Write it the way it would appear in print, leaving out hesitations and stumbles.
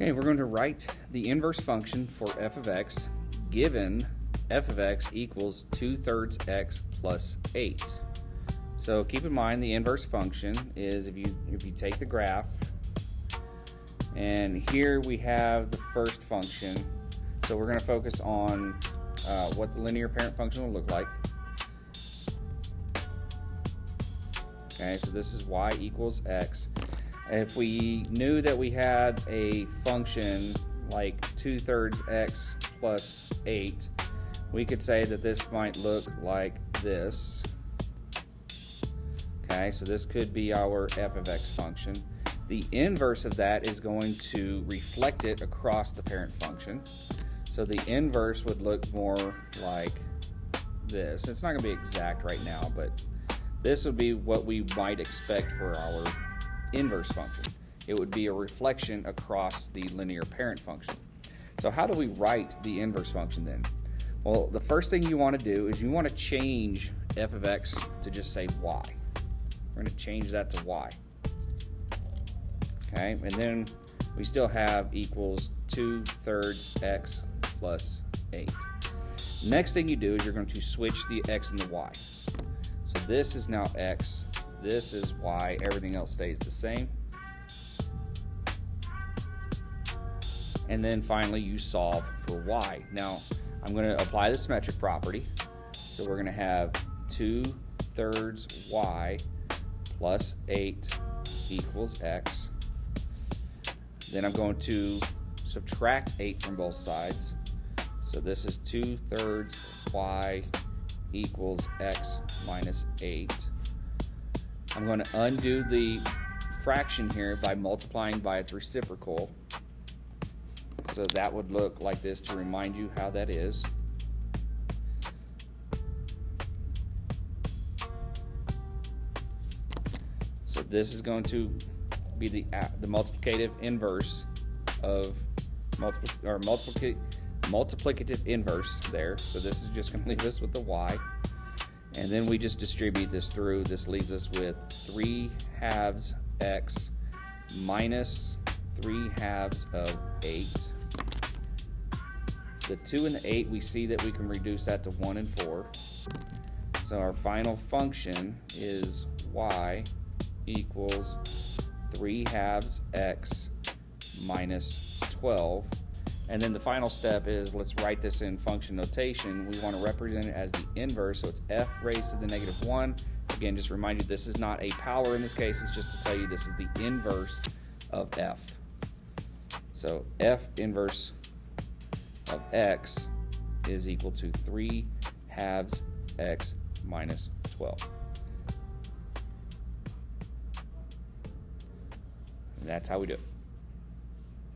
Okay, we're going to write the inverse function for f of x given f of x equals 2/3 x plus 8. So keep in mind the inverse function is if you take the graph, and here we have the first function. So we're going to focus on what the linear parent function will look like. Okay, so this is y equals x. If we knew that we had a function like 2/3 x plus 8, we could say that this might look like this. Okay, so this could be our f of x function. The inverse of that is going to reflect it across the parent function. So the inverse would look more like this. It's not going to be exact right now, but this would be what we might expect for our inverse function. It would be a reflection across the linear parent function. So how do we write the inverse function then? Well, the first thing you want to do is you want to change f of x to just say y. We're going to change that to y. Okay, and then we still have equals 2/3 x plus 8. Next thing you do is you're going to switch the x and the y. So this is now x, this is y, everything else stays the same. And then finally you solve for y. Now I'm going to apply the symmetric property. So we're going to have 2/3 y plus 8 equals x. Then I'm going to subtract 8 from both sides. So this is 2/3 y equals x minus 8. I'm going to undo the fraction here by multiplying by its reciprocal. So that would look like this to remind you how that is. So this is going to be the multiplicative inverse of multiplicative inverse there. So this is just going to leave us with the y. And then we just distribute this through. This leaves us with 3/2 x minus 3/2 of 8. The 2 and the 8, we see that we can reduce that to 1 and 4. So our final function is y equals 3/2 x minus 12. And then the final step is, let's write this in function notation. We want to represent it as the inverse, so it's f raised to the -1. Again, just remind you this is not a power in this case, it's just to tell you this is the inverse of f. So f inverse of x is equal to 3/2 x minus 12. And that's how we do it.